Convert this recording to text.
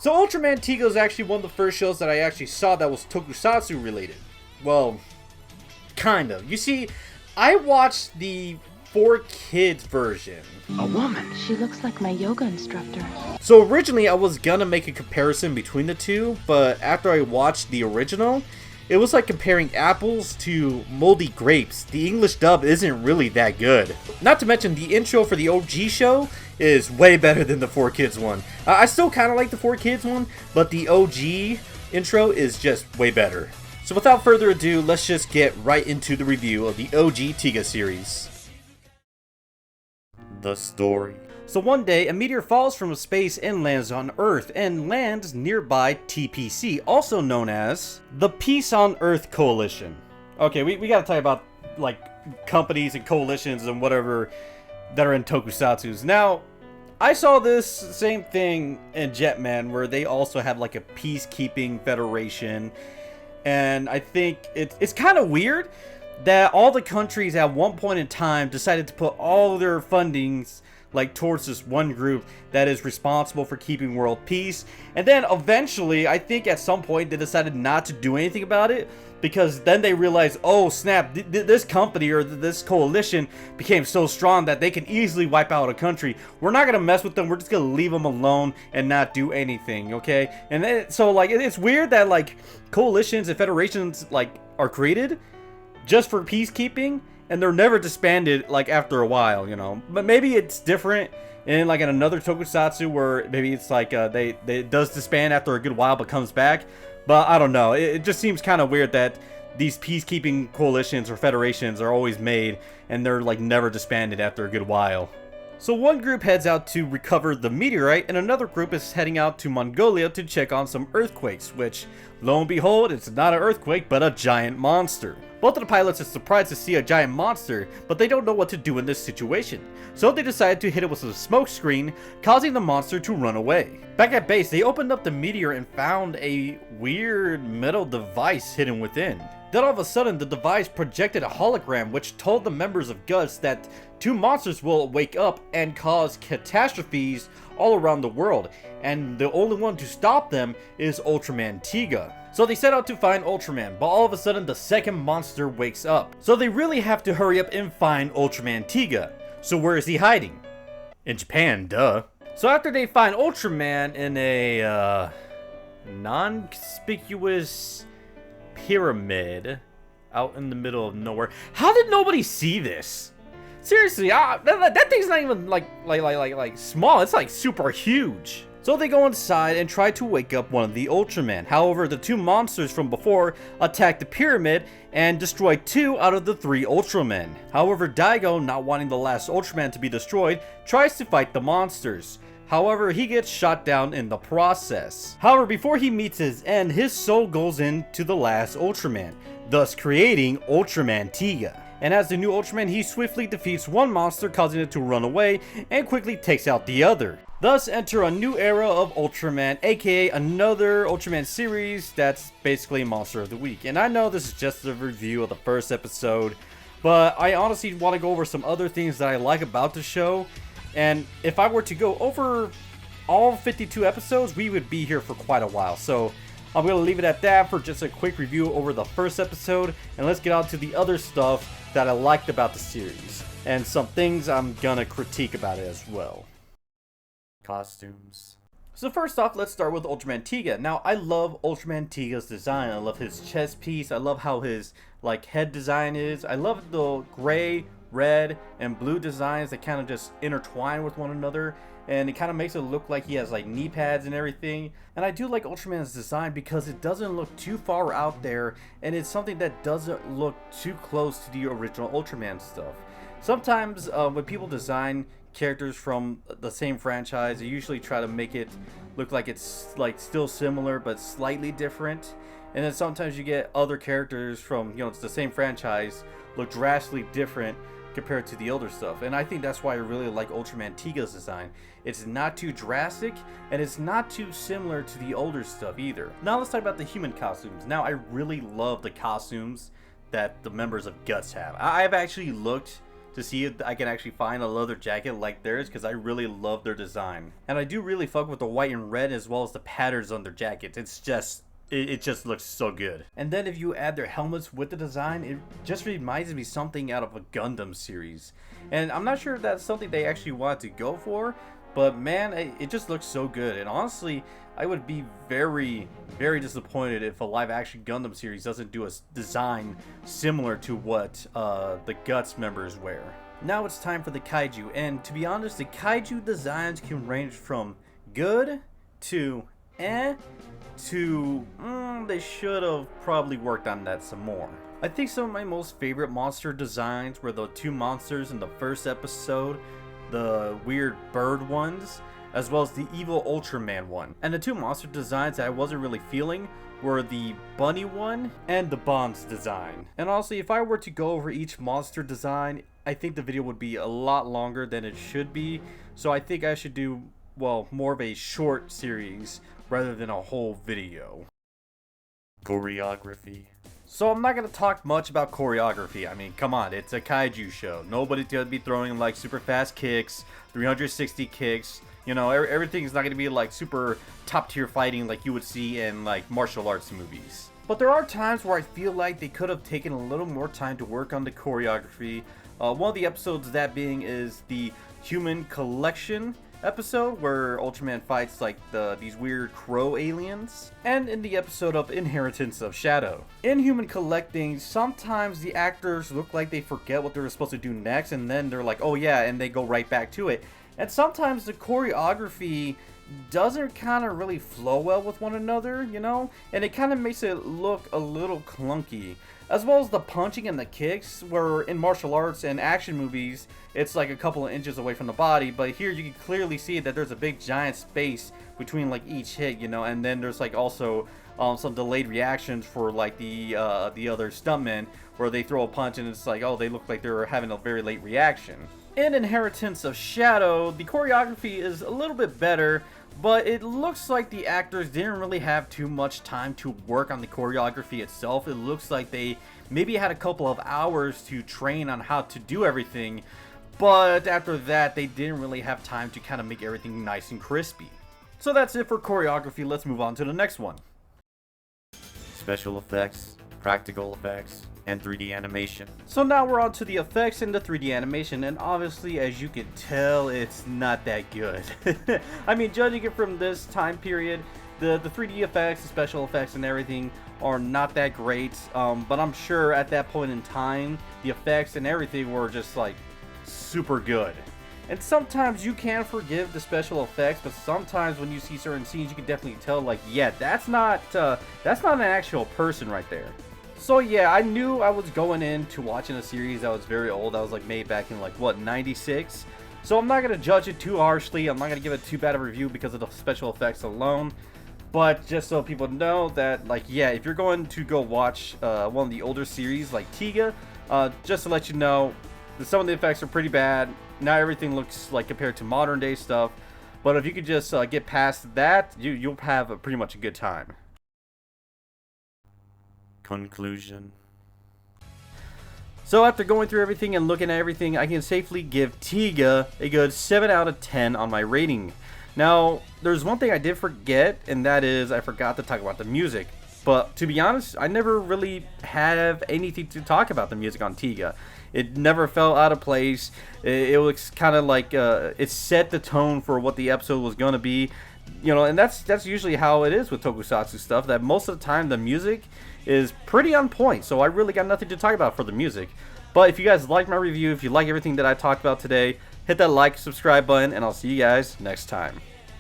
So Ultraman Tiga is actually one of the first shows that I actually saw that was tokusatsu related. Well, kind of. You see, I watched the 4Kids version. A woman. She looks like my yoga instructor. So originally I was gonna make a comparison between the two, but after I watched the original, it was like comparing apples to moldy grapes. The English dub isn't really that good. Not to mention the intro for the OG show is way better than the 4Kids one. I still kind of like the 4Kids one, but the OG intro is just way better. So without further ado, let's just get right into the review of the OG Tiga series. The story. So one day, a meteor falls from space and lands on Earth, and lands nearby TPC, also known as the Peace on Earth Coalition. Okay, we gotta talk about, like, companies and coalitions and whatever that are in tokusatsus. Now, I saw this same thing in Jetman, where they also have, like, a peacekeeping federation, and I think it's kind of weird that all the countries at one point in time decided to put all their fundings like towards this one group that is responsible for keeping world peace, and then eventually I think at some point they decided not to do anything about it, because then they realized, oh snap, this company or this coalition became so strong that they can easily wipe out a country. We're not gonna mess with them, we're just gonna leave them alone and not do anything, okay? And then so like it's weird that like coalitions and federations like are created just for peacekeeping, and they're never disbanded like after a while, you know. But maybe it's different in like in another tokusatsu where maybe it's like they it does disband after a good while but comes back. But I don't know. It just seems kind of weird that these peacekeeping coalitions or federations are always made and they're like never disbanded after a good while. So one group heads out to recover the meteorite, and another group is heading out to Mongolia to check on some earthquakes, which, lo and behold, it's not an earthquake, but a giant monster. Both of the pilots are surprised to see a giant monster, but they don't know what to do in this situation. So they decide to hit it with a smoke screen, causing the monster to run away. Back at base, they opened up the meteor and found a weird metal device hidden within. Then all of a sudden, the device projected a hologram which told the members of Guts that two monsters will wake up and cause catastrophes all around the world, and the only one to stop them is Ultraman Tiga. So they set out to find Ultraman, but all of a sudden the second monster wakes up. So they really have to hurry up and find Ultraman Tiga. So where is he hiding? In Japan, duh. So after they find Ultraman in a non-conspicuous pyramid out in the middle of nowhere. How did nobody see this? Seriously, that thing's not even like small. It's like super huge. So they go inside and try to wake up one of the Ultraman. However, the two monsters from before attack the pyramid and destroy 2 out of the 3 Ultramen. However, Daigo, not wanting the last Ultraman to be destroyed, tries to fight the monsters. However, he gets shot down in the process. However, before he meets his end, his soul goes into the last Ultraman, thus creating Ultraman Tiga. And as the new Ultraman, he swiftly defeats one monster, causing it to run away, and quickly takes out the other. Thus enter a new era of Ultraman, aka another Ultraman series that's basically Monster of the Week. And I know this is just a review of the first episode, but I honestly want to go over some other things that I like about the show. And if I were to go over all 52 episodes, we would be here for quite a while. So I'm going to leave it at that for just a quick review over the first episode. And let's get on to the other stuff that I liked about the series, and some things I'm going to critique about it as well. Costumes. So first off, let's start with Ultraman Tiga. Now, I love Ultraman Tiga's design. I love his chest piece. I love how his like head design is. I love the gray, red, and blue designs that kind of just intertwine with one another, and it kind of makes it look like he has like knee pads and everything. And I do like Ultraman's design because it doesn't look too far out there, and it's something that doesn't look too close to the original Ultraman stuff. Sometimes when people design characters from the same franchise, they usually try to make it look like it's like still similar but slightly different. And then sometimes you get other characters from, you know, it's the same franchise look drastically different compared to the older stuff. And I think that's why I really like Ultraman Tiga's design. It's not too drastic, and it's not too similar to the older stuff either. Now let's talk about the human costumes. Now I really love the costumes that the members of Guts have. I've actually looked to see if I can actually find a leather jacket like theirs, because I really love their design. And I do really fuck with the white and red as well as the patterns on their jackets. It's just, it just looks so good. And then if you add their helmets with the design, it just reminds me something out of a Gundam series. And I'm not sure if that's something they actually want to go for, but man, it just looks so good. And honestly, I would be very, very disappointed if a live-action Gundam series doesn't do a design similar to what the Guts members wear. Now it's time for the kaiju, and to be honest, the kaiju designs can range from good to to they should have probably worked on that some more. I think some of my most favorite monster designs were the two monsters in the first episode, the weird bird ones, as well as the evil Ultraman one. And the two monster designs that I wasn't really feeling were the bunny one and the Bonds design. And honestly, if I were to go over each monster design, I think the video would be a lot longer than it should be. So I think I should do, well, more of a short series rather than a whole video. Choreography. So I'm not going to talk much about choreography. I mean, come on, it's a kaiju show. Nobody's going to be throwing like super fast kicks, 360 kicks. You know, everything's not going to be like super top tier fighting like you would see in like martial arts movies. But there are times where I feel like they could have taken a little more time to work on the choreography. One of the episodes, that being, is the Human Collection episode where Ultraman fights like these weird crow aliens, and in the episode of Inheritance of Shadow. In Human Collecting, sometimes the actors look like they forget what they were supposed to do next, and then they're like, oh yeah, and they go right back to it. And sometimes the choreography doesn't kind of really flow well with one another, you know, and it kind of makes it look a little clunky. As well as the punching and the kicks, where in martial arts and action movies, it's like a couple of inches away from the body, but here you can clearly see that there's a big giant space between like each hit, you know, and then there's like also some delayed reactions for like the other stuntmen, where they throw a punch and it's like, oh, they look like they're having a very late reaction. In Inheritance of Shadow, the choreography is a little bit better, but it looks like the actors didn't really have too much time to work on the choreography itself. It looks like they maybe had a couple of hours to train on how to do everything, but after that, they didn't really have time to kind of make everything nice and crispy. So that's it for choreography. Let's move on to the next one. Special effects, practical effects, and 3D animation. So now we're on to the effects and the 3D animation, and obviously, as you can tell, it's not that good. I mean, judging it from this time period, the 3D effects, the special effects, and everything are not that great, but I'm sure at that point in time, the effects and everything were just like super good. And sometimes you can forgive the special effects, but sometimes when you see certain scenes, you can definitely tell, like, yeah, that's not an actual person right there. So yeah, I knew I was going into watching a series that was very old. That was like made back in like, what, 96? So I'm not going to judge it too harshly. I'm not going to give it too bad a review because of the special effects alone. But just so people know that, like, yeah, if you're going to go watch one of the older series like Tiga, just to let you know, some of the effects are pretty bad. Not everything looks like compared to modern day stuff. But if you could just get past that, you'll have pretty much a good time. Conclusion. So after going through everything and looking at everything, I can safely give Tiga a good 7 out of 10 on my rating. Now, there's one thing I did forget, and that is I forgot to talk about the music. But to be honest, I never really have anything to talk about the music on Tiga. It never felt out of place. It was kind of like it set the tone for what the episode was going to be. You know, and that's usually how it is with tokusatsu stuff, that most of the time the music is pretty on point, so I really got nothing to talk about for the music. But if you guys like my review, if you like everything that I talked about today, hit that like, subscribe button, and I'll see you guys next time.